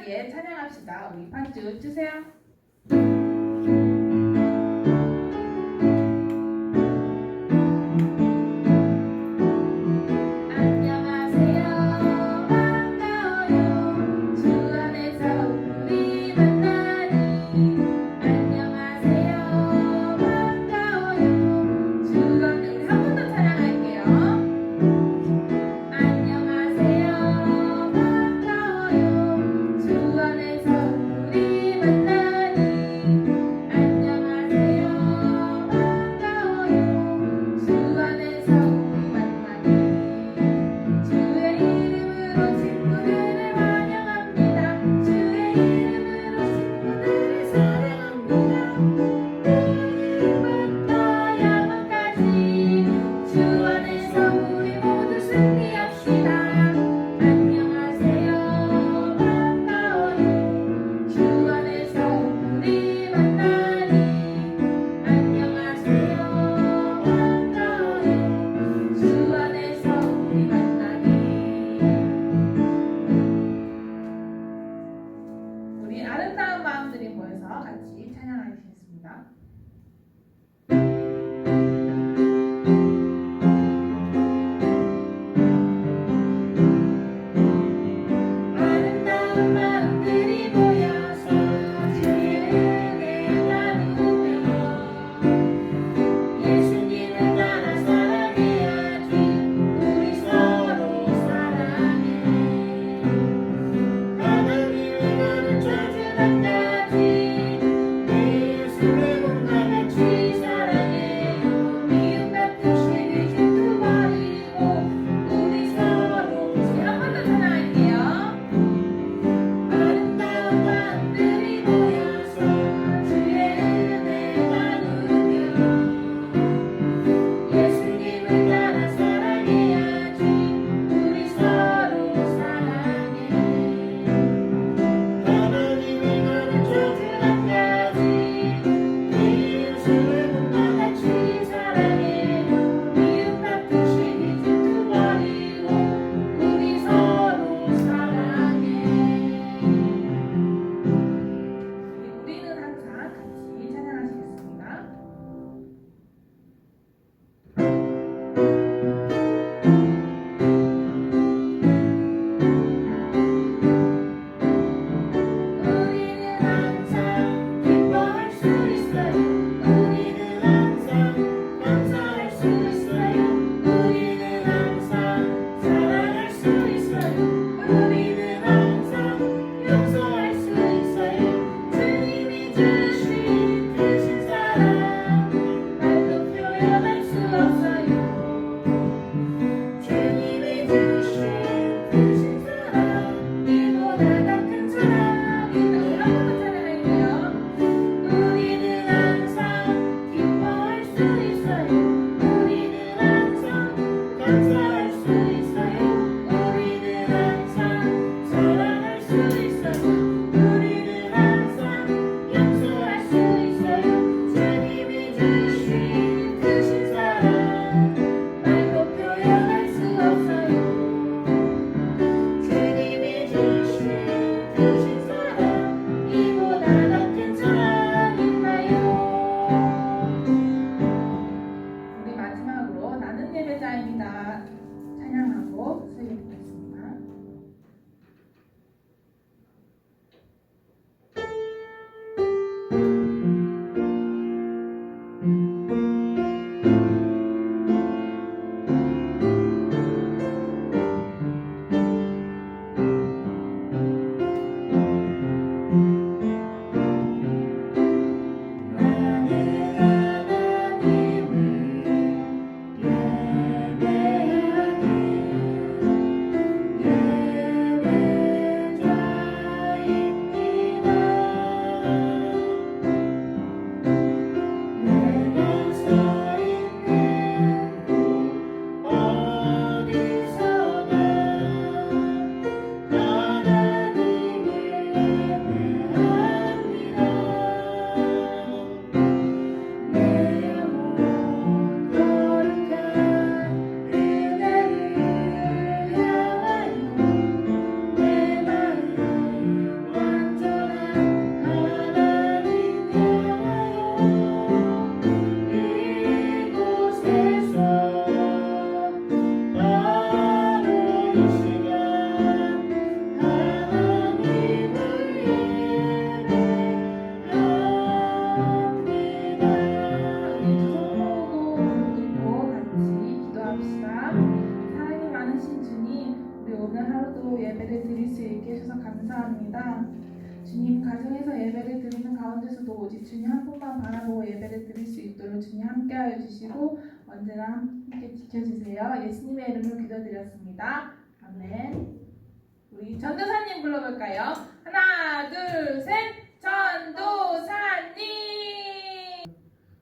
신나게 찬양합시다. 우리 반주 주세요. 기도합시다. 사랑이 많으신 주님, 우리 오늘 하루도 예배를 드릴 수 있게 해주셔서 감사합니다. 주님, 가정에서 예배를 드리는 가운데서도 오직 주님 한 분만 바라보고 예배를 드릴 수 있도록 주님 함께하여 주시고 언제나 함께 지켜주세요. 예수님의 이름으로 기도드렸습니다. 아멘. 우리 전도사님 불러볼까요? 하나, 둘, 셋. 전도사님.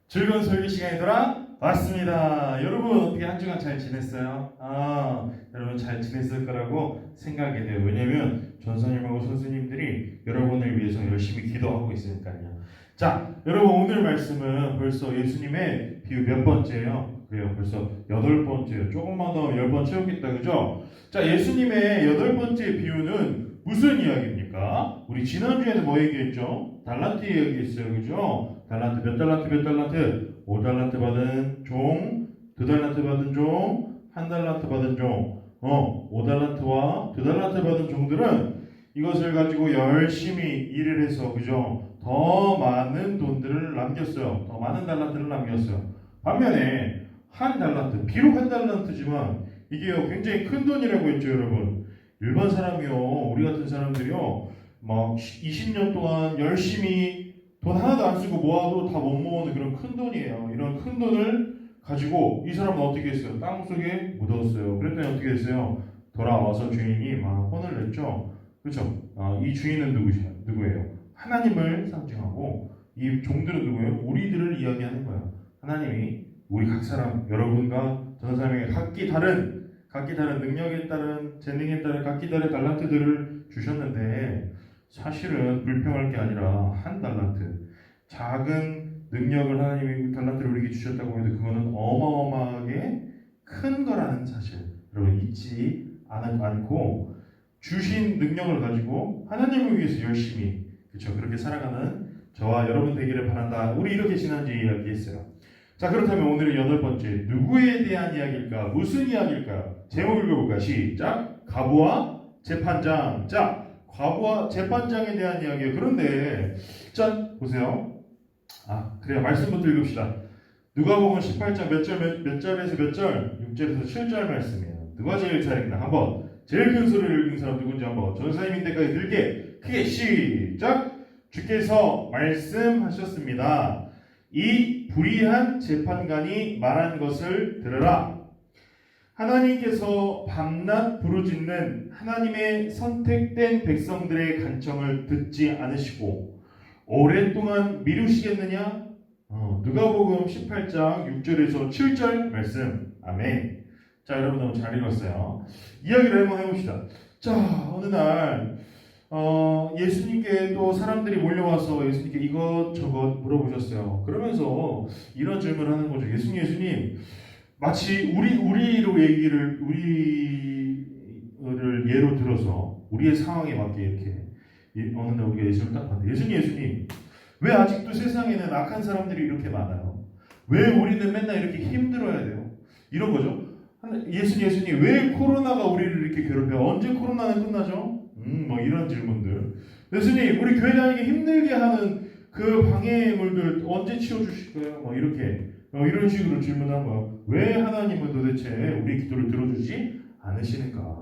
즐거운 설교 시간이 돌아왔습니다. 여러분 어떻게 한 주간 잘 지냈어요? 여러분 잘 지냈을 거라고 생각이 돼요. 왜냐면 전사님하고 선생님들이 여러분을 위해서 열심히 기도하고 있으니까요. 자, 여러분 오늘 말씀은 벌써 예수님의 비유 몇 번째예요? 그래요, 벌써 8번째예요. 조금만 더 10번 채우겠다, 그죠? 자, 예수님의 8번째 비유는 무슨 이야기입니까? 우리 지난주에는 뭐 얘기했죠? 달란트 얘기했어요, 그죠? 달란트, 몇 달란트, 몇 달란트? 5달란트 받은 종, 2달란트 받은 종, 1달란트 받은 종. 5달란트와 2달란트 받은 종들은 이것을 가지고 열심히 일을 해서, 그죠? 더 많은 돈들을 남겼어요. 더 많은 달란트를 남겼어요. 반면에 1달란트, 비록 1달란트지만 이게요 굉장히 큰 돈이라고 했죠, 여러분. 일반 사람이요, 우리 같은 사람들이요, 막 20년 동안 열심히 돈 하나도 안 쓰고 모아도 다 못 모으는 그런 큰 돈이에요. 이런 큰 돈을 가지고 이 사람은 어떻게 했어요? 땅 속에 묻었어요. 그랬더니 어떻게 했어요? 돌아와서 주인이 막 혼을 냈죠. 그렇죠? 이 주인은 누구예요? 하나님을 상징하고 이 종들은 누구예요? 우리들을 이야기하는 거예요. 하나님이 우리 각 사람, 여러분과 전 사람에게 각기 다른 능력에 따른, 재능에 따른 각기 다른 달란트들을 주셨는데 사실은 불평할 게 아니라 1달란트, 작은 능력을 하나님이 달란트를 우리에게 주셨다고 해도 그거는 어마어마하게 큰 거라는 사실 여러분 잊지 않고 주신 능력을 가지고 하나님을 위해서 열심히, 그렇죠, 그렇게 살아가는 저와 여러분 되기를 바란다. 우리 이렇게 지난주에 이야기했어요. 자, 그렇다면 오늘은 8번째, 누구에 대한 이야기일까? 무슨 이야기일까? 제목을 읽어볼까? 시작! 과부와 재판장. 자, 과부와 재판장에 대한 이야기예요. 그런데 짠! 보세요. 그래요. 말씀부터 읽읍시다. 누가복음 18장 몇 절에서 몇 절? 6절에서 7절 말씀이에요. 누가 제일 잘 읽나? 한번 제일 큰 소리를 읽은 사람 누군지 한번 전사님인 데까지 들게 크게 시작! 주께서 말씀하셨습니다. 이 불의한 재판관이 말한 것을 들으라. 하나님께서 밤낮 부르짖는 하나님의 선택된 백성들의 간청을 듣지 않으시고 오랫동안 미루시겠느냐? 누가복음 18장 6절에서 7절 말씀. 아멘. 자, 여러분 너무 잘 읽었어요. 이야기를 한번 해봅시다. 자, 어느 날 예수님께 또 사람들이 몰려와서 예수님께 이것저것 물어보셨어요. 그러면서 이런 질문을 하는 거죠. 예수님, 마치 우리를 예로 들어서 우리의 상황에 맞게 이렇게 어느 날 우리가 예수님을 딱 봤는데 예수님, 왜 아직도 세상에는 악한 사람들이 이렇게 많아요? 왜 우리는 맨날 이렇게 힘들어야 돼요? 이런 거죠. 예수님, 왜 코로나가 우리를 이렇게 괴롭혀요? 언제 코로나는 끝나죠? 뭐 이런 질문들. 예수님, 우리 교회 다니기 힘들게 하는 그 방해물들 언제 치워주실 거예요? 뭐 이렇게 이런 식으로 질문한 거야. 왜 하나님은 도대체 우리 기도를 들어주지 않으시는가?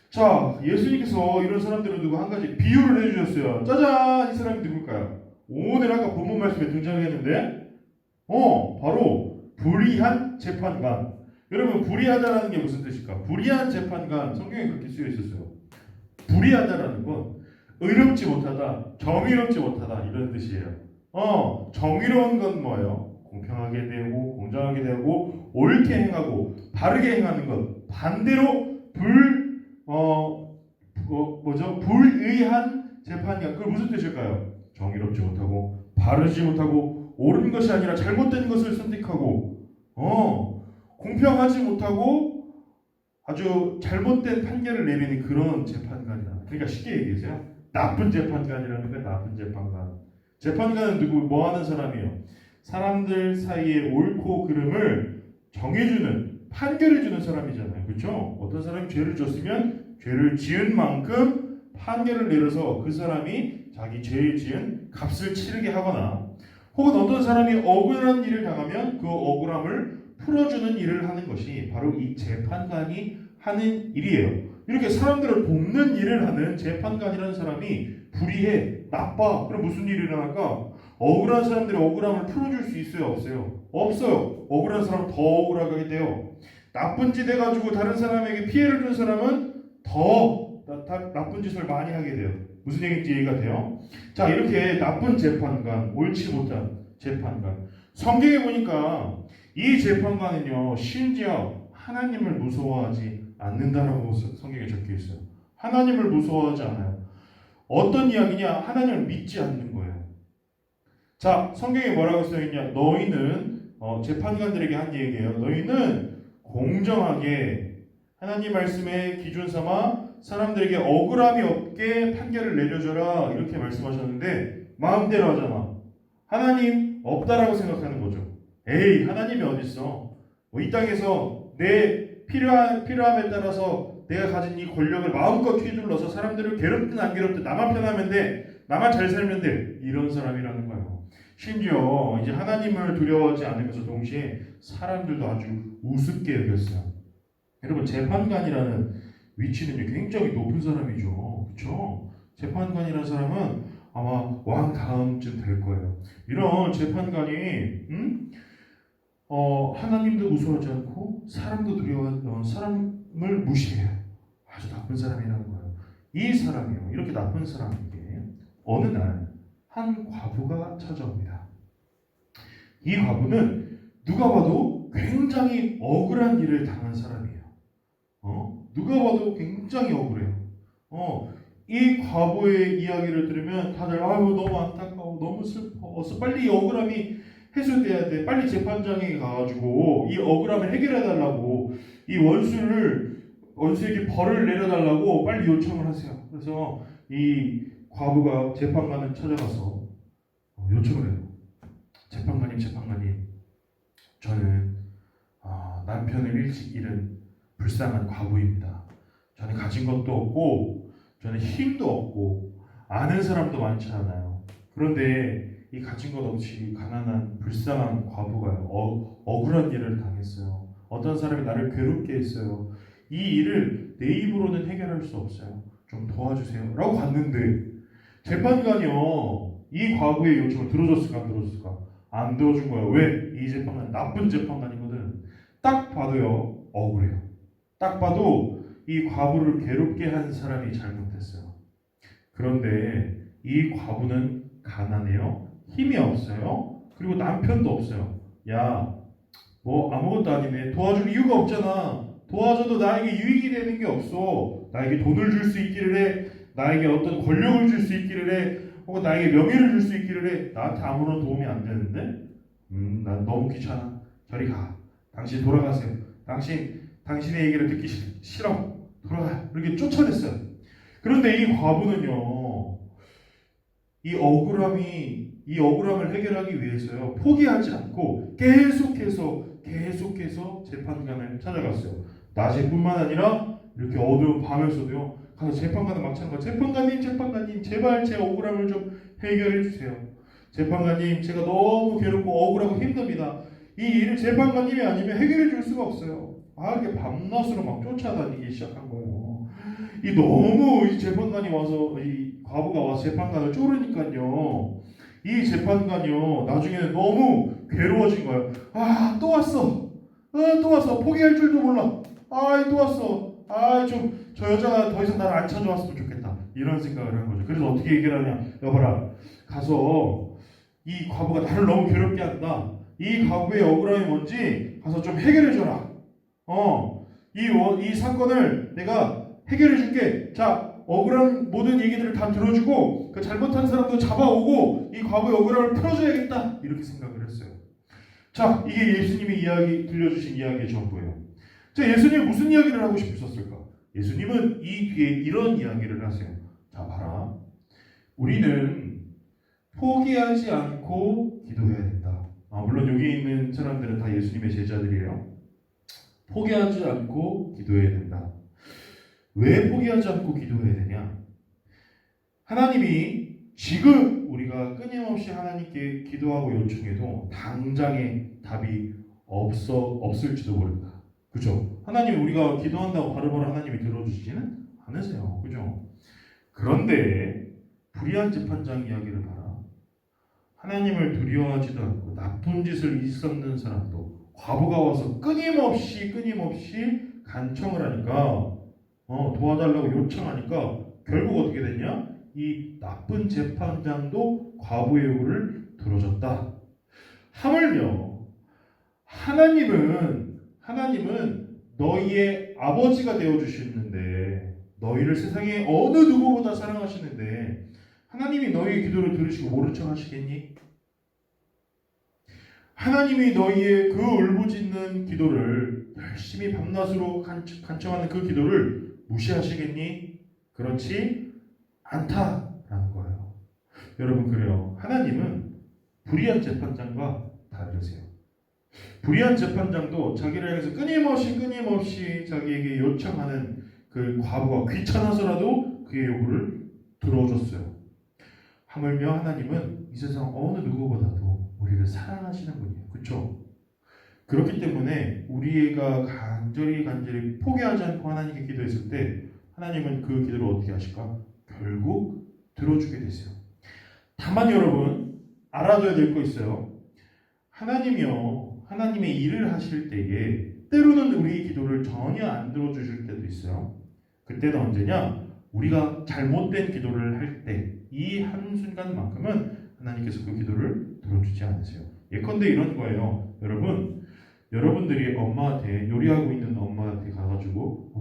자, 예수님께서 이런 사람들을 두고 한 가지 비유를 해주셨어요. 짜잔! 이 사람이 누굴까요? 오늘 아까 본문 말씀에 등장했는데, 바로 불의한 재판관. 여러분, 불의하다라는 게 무슨 뜻일까? 불의한 재판관, 성경에 그렇게 쓰여 있었어요. 불의하다라는 건 의롭지 못하다, 정의롭지 못하다 이런 뜻이에요. 정의로운 건 뭐예요? 공평하게 되고 공정하게 되고 옳게 행하고 바르게 행하는 것. 반대로 불의한 재판관. 그게 무슨 뜻일까요? 정의롭지 못하고 바르지 못하고 옳은 것이 아니라 잘못된 것을 선택하고 공평하지 못하고 아주 잘못된 판결을 내리는 그런 재판관이다. 그러니까 쉽게 얘기해서요, 나쁜 재판관이라는 거예요. 나쁜 재판관. 재판관은 누구? 뭐 하는 사람이에요? 사람들 사이의 옳고 그름을 정해주는, 판결해주는 사람이잖아요. 그렇죠? 어떤 사람이 죄를 졌으면 죄를 지은 만큼 판결을 내려서 그 사람이 자기 죄에 지은 값을 치르게 하거나, 혹은 어떤 사람이 억울한 일을 당하면 그 억울함을 풀어주는 일을 하는 것이 바로 이 재판관이 하는 일이에요. 이렇게 사람들을 돕는 일을 하는 재판관이라는 사람이 불의해, 나빠. 그럼 무슨 일이 일어날까? 억울한 사람들의 억울함을 풀어줄 수 있어요, 없어요? 없어요. 억울한 사람은 더 억울하게 돼요. 나쁜 짓 해가지고 다른 사람에게 피해를 준 사람은 더 나쁜 짓을 많이 하게 돼요. 무슨 얘기인지 이해가 돼요? 자, 이렇게 나쁜 재판관, 옳지 못한 재판관. 성경에 보니까 이 재판관은요, 심지어 하나님을 무서워하지 않는다라고 성경에 적혀 있어요. 하나님을 무서워하지 않아요. 어떤 이야기냐? 하나님을 믿지 않는 거예요. 자, 성경에 뭐라고 써있냐? 너희는 재판관들에게 한 얘기예요. 너희는 공정하게 하나님 말씀에 기준 삼아 사람들에게 억울함이 없게 판결을 내려줘라 이렇게 말씀하셨는데 마음대로 하잖아. 하나님 없다라고 생각하는 거죠. 에이, 하나님이 어딨어? 이 땅에서 내 필요함에 따라서 내가 가진 이 권력을 마음껏 휘둘러서 사람들을 괴롭든 안 괴롭든 나만 편하면 돼. 나만 잘 살면 돼. 이런 사람이라는 거예요. 심지어 이제 하나님을 두려워하지 않으면서 동시에 사람들도 아주 우습게 여겼어요. 여러분, 재판관이라는 위치는 굉장히 높은 사람이죠. 그렇죠? 재판관이라는 사람은 아마 왕 다음쯤 될 거예요. 이런 재판관이 하나님도 무서워하지 않고 사람도 사람을 무시해요. 아주 나쁜 사람이라는 거예요. 이 사람이요. 이렇게 나쁜 사람에게 어느 날 한 과부가 찾아옵니다. 이 과부는 누가 봐도 굉장히 억울한 일을 당한 사람이에요. 누가 봐도 굉장히 억울해요. 이 과부의 이야기를 들으면 다들 아유 너무 안타까워, 너무 슬퍼, 어서 빨리 이 억울함이 해소돼야 돼. 빨리 재판장에 가가지고 이 억울함을 해결해달라고, 이 원수에게 벌을 내려달라고 빨리 요청을 하세요. 그래서 이 과부가 재판관을 찾아가서 요청을 해요. 재판관님, 저는 남편을 일찍 잃은 불쌍한 과부입니다. 저는 가진 것도 없고, 저는 힘도 없고, 아는 사람도 많지 않아요. 그런데 이 가진 것 없이 가난한 불쌍한 과부가요, 억울한 일을 당했어요. 어떤 사람이 나를 괴롭게 했어요. 이 일을 내 입으로는 해결할 수 없어요. 좀 도와주세요. 라고 갔는데 재판관이요, 이 과부의 요청을 들어줬을까 안 들어줬을까? 안 들어준 거예요. 왜? 이 재판관 나쁜 재판관이거든. 딱 봐도요 억울해요. 딱 봐도 이 과부를 괴롭게 한 사람이 잘못했어요. 그런데 이 과부는 가난해요. 힘이 없어요. 그리고 남편도 없어요. 야, 뭐 아무것도 아니네. 도와줄 이유가 없잖아. 도와줘도 나에게 유익이 되는 게 없어. 나에게 돈을 줄 수 있기를 해. 나에게 어떤 권력을 줄 수 있기를 해. 혹은 나에게 명예를 줄 수 있기를 해. 나한테 아무런 도움이 안 되는데? 난 너무 귀찮아. 저리 가. 당신 돌아가세요. 당신의 얘기를 듣기 싫어. 돌아가요. 이렇게 쫓아냈어요. 그런데 이 과부는요, 이 억울함을 해결하기 위해서요, 포기하지 않고 계속해서 재판관을 찾아갔어요. 낮에뿐만 아니라 이렇게 어두운 밤에서도요, 가서 재판관을 막 찾는 거예요. 재판관님, 제발 제 억울함을 좀 해결해 주세요. 재판관님, 제가 너무 괴롭고 억울하고 힘듭니다. 이 일을 재판관님이 아니면 해결해 줄 수가 없어요. 이렇게 밤낮으로 막 쫓아다니기 시작한 거예요. 이 재판관이 와서, 이 과부가 와서 재판관을 쪼르니까요, 이 재판관이요, 나중에는 너무 괴로워진 거예요. 또 왔어. 또 왔어. 포기할 줄도 몰라. 또 왔어. 저 여자가 더 이상 나를 안 찾아왔으면 좋겠다. 이런 생각을 한 거죠. 그래서 어떻게 얘기를 하냐. 여봐라. 가서 이 과부가 나를 너무 괴롭게 한다. 이 과부의 억울함이 뭔지 가서 좀 해결해줘라. 이 사건을 내가 해결해줄게. 자, 억울한 모든 얘기들을 다 들어주고 그 잘못한 사람도 잡아오고 이 과부의 억울함을 풀어줘야겠다. 이렇게 생각을 했어요. 자, 이게 예수님이 들려주신 이야기의 전부예요. 자, 예수님이 무슨 이야기를 하고 싶으셨을까? 예수님은 이 뒤에 이런 이야기를 하세요. 자, 봐라. 우리는 포기하지 않고 기도해야 된다. 물론 여기 있는 사람들은 다 예수님의 제자들이에요. 포기하지 않고 기도해야 된다. 왜 포기하지 않고 기도해야 되냐? 하나님이 지금 우리가 끊임없이 하나님께 기도하고 요청해도 당장의 답이 없을지도 모른다. 그죠? 하나님 우리가 기도한다고 바로바로 하나님이 들어주시지는 않으세요. 그죠? 그런데 불의한 재판장 이야기를 봐라. 하나님을 두려워하지도 않고 나쁜 짓을 일삼는 사람도 과부가 와서 끊임없이 간청을 하니까 도와달라고 요청하니까 결국 어떻게 됐냐? 이 나쁜 재판장도 과부의 요구를 들어줬다. 하물며 하나님은 너희의 아버지가 되어 주셨는데 너희를 세상에 어느 누구보다 사랑하시는데 하나님이 너희의 기도를 들으시고 모른 척 하시겠니? 하나님이 너희의 그 울부짖는 기도를 열심히 밤낮으로 간청하는 그 기도를 무시하시겠니? 그렇지 않다라는 거예요. 여러분 그래요. 하나님은 불의한 재판장과 다르세요. 불의한 재판장도 자기를 향해서 끊임없이 자기에게 요청하는 그 과부가 귀찮아서라도 그의 요구를 들어줬어요. 하물며 하나님은 이 세상 어느 누구보다도 우리를 사랑하시는 분이에요. 그렇죠? 그렇기 때문에 우리가 간절히 포기하지 않고 하나님께 기도했을 때 하나님은 그 기도를 어떻게 하실까? 결국 들어주게 되세요. 다만 여러분 알아둬야 될 거 있어요. 하나님의 일을 하실 때에 때로는 우리의 기도를 전혀 안 들어주실 때도 있어요. 그때는 언제냐? 우리가 잘못된 기도를 할 때 이 한순간만큼은 하나님께서 그 기도를 들어주지 않으세요. 예컨대 이런 거예요. 여러분들이 엄마한테 요리하고 있는 엄마한테 가가지고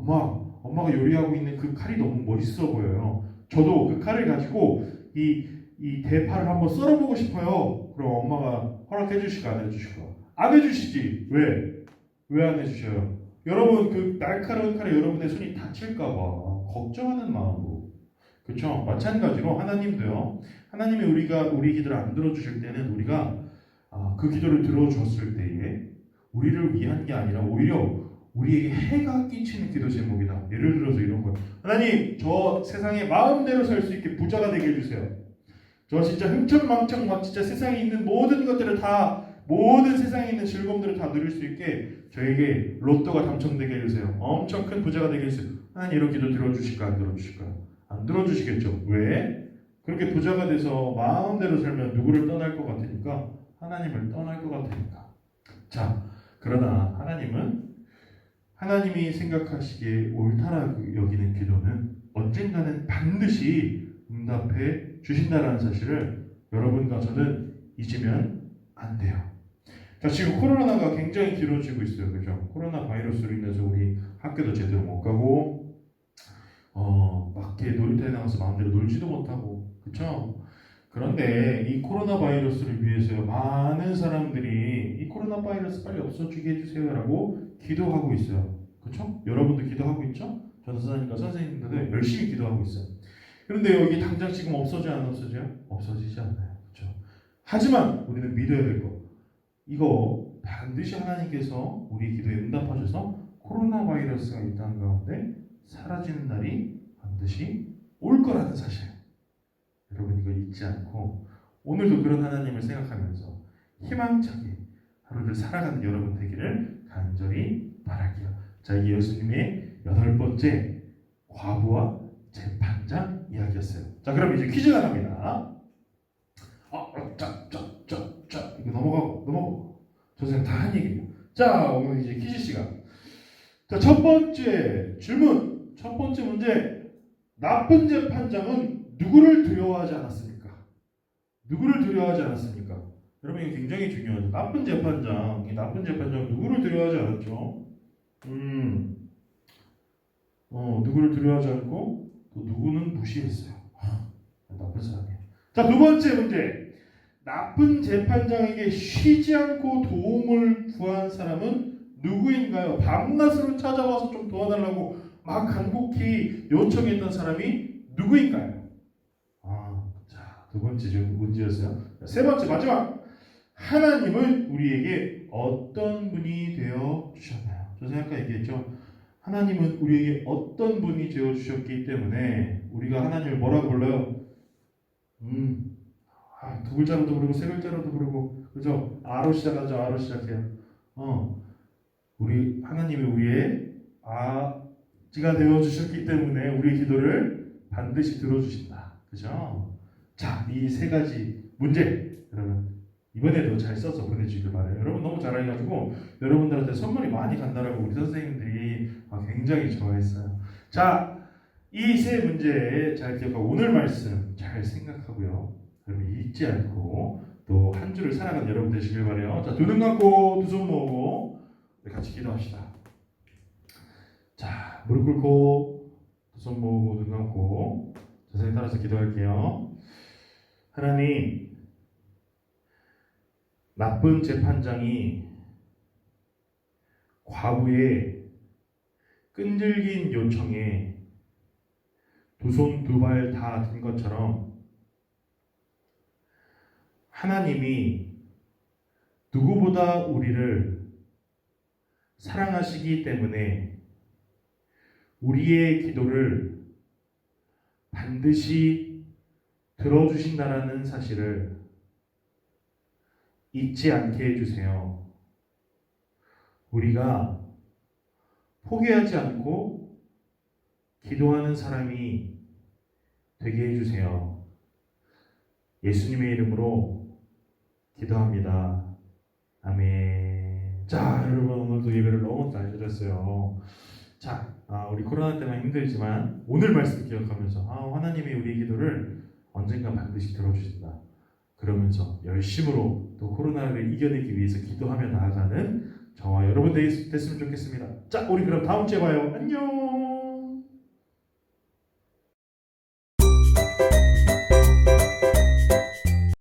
엄마가 요리하고 있는 그 칼이 너무 멋있어 보여요. 저도 그 칼을 가지고 이 대파를 한번 썰어보고 싶어요. 그럼 엄마가 허락해 주실까 안 해주실까? 안 해주시지. 왜? 왜 안 해주셔요? 여러분 그 날카로운 칼에 여러분의 손이 다칠까봐 걱정하는 마음으로. 그렇죠? 마찬가지로 하나님도요. 하나님이 우리 기도를 안 들어주실 때는 우리가 그 기도를 들어주었을 때에 우리를 위한 게 아니라 오히려 우리에게 해가 끼치는 기도 제목이다. 예를 들어서 이런 거예요. 하나님 저 세상에 마음대로 살 수 있게 부자가 되게 해주세요. 저 진짜 흥청망청 막 진짜 세상에 있는 모든 것들을 다 모든 세상에 있는 즐거움들을 다 누릴 수 있게 저에게 로또가 당첨되게 해주세요. 엄청 큰 부자가 되게 해주세요. 하나님 이런 기도 들어주실까 안 들어주실까요? 안 들어주시겠죠. 왜? 그렇게 부자가 돼서 마음대로 살면 누구를 떠날 것 같으니까 하나님을 떠날 것 같으니까. 자, 그러나 하나님이 생각하시기에 옳다라고 여기는 기도는 언젠가는 반드시 응답해 주신다라는 사실을 여러분과 저는 잊으면 안 돼요. 자, 지금 코로나가 굉장히 길어지고 있어요. 그죠? 코로나 바이러스로 인해서 우리 학교도 제대로 못 가고 밖에 놀이터에 나가서 마음대로 놀지도 못하고 그쵸? 그런데 이 코로나 바이러스를 위해서 많은 사람들이 이 코로나 바이러스 빨리 없어지게 해주세요 라고 기도하고 있어요. 그쵸? 여러분도 기도하고 있죠? 전도사님과 선생님들도 열심히 기도하고 있어요. 그런데 여기 당장 지금 없어져요? 안 없어져요? 없어지지 않아요. 그쵸? 하지만 우리는 믿어야 될 거. 이거 반드시 하나님께서 우리 기도에 응답하셔서 코로나 바이러스가 이 땅 가운데 사라지는 날이 반드시 올 거라는 사실. 여러분 이거 잊지 않고 오늘도 그런 하나님을 생각하면서 희망차게 하루를 살아가는 여러분 되기를 간절히 바랄게요. 자, 이게 예수님의 8번째 과부와 재판장 이야기였어요. 자, 그럼 이제 퀴즈가 나갑니다. 이거 넘어가고 저 생각 다 한 얘기예요. 자, 오늘 이제 퀴즈 시간. 자, 첫 번째 질문, 첫 번째 문제. 나쁜 재판장은 누구를 두려워하지 않았습니까? 누구를 두려워하지 않았습니까? 여러분 이게 굉장히 중요하죠. 나쁜 재판장 누구를 두려워하지 않았죠? 누구를 두려워하지 않고 또 누구는 무시했어요. 나쁜 사람이에요. 자, 두 번째 문제. 나쁜 재판장에게 쉬지 않고 도움을 구한 사람은 누구인가요? 밤낮으로 찾아와서 좀 도와달라고 막 간곡히 요청했던 사람이 누구인가요? 자, 두 번째 문제였어요. 세 번째 마지막. 하나님은 우리에게 어떤 분이 되어 주셨나요? 저 아까 얘기했죠. 하나님은 우리에게 어떤 분이 되어 주셨기 때문에 우리가 하나님을 뭐라고 불러요? 두 글자로도 부르고 세 글자로도 부르고 그죠? 아로 시작하죠. 아로 시작해요. 우리 하나님이 우리의 아지가 되어 주셨기 때문에 우리의 기도를 반드시 들어주신다. 그죠? 자, 이 세 가지 문제 여러분 이번에도 잘 써서 보내주길 바래요. 여러분 너무 잘해가지고 여러분들한테 선물이 많이 간다라고 우리 선생님들이 굉장히 좋아했어요. 자, 이 세 문제 잘 기억하고 오늘 말씀 잘 생각하고요. 여러분 잊지 않고 또 한 주를 살아가는 여러분 되시길 바래요. 자, 두 눈 감고 두 손 모으고 같이 기도합시다. 자, 무릎 꿇고 두 손 모으고 눈 감고 자세히 따라서 기도할게요. 하나님, 나쁜 재판장이 과부의 끈질긴 요청에 두 손 두 발 다 든 것처럼 하나님이 누구보다 우리를 사랑하시기 때문에 우리의 기도를 반드시 들어주신다라는 사실을 잊지 않게 해주세요. 우리가 포기하지 않고 기도하는 사람이 되게 해주세요. 예수님의 이름으로 기도합니다. 아멘. 자, 여러분 오늘도 예배를 너무 잘 드렸어요. 자, 우리 코로나 때문에 힘들지만 오늘 말씀 기억하면서 하나님이 우리의 기도를 언젠가 반드시 들어주신다. 그러면서 열심으로 또 코로나를 이겨내기 위해서 기도하며 나아가는 저와 여러분 됐으면 좋겠습니다. 자, 우리 그럼 다음 주에 봐요. 안녕.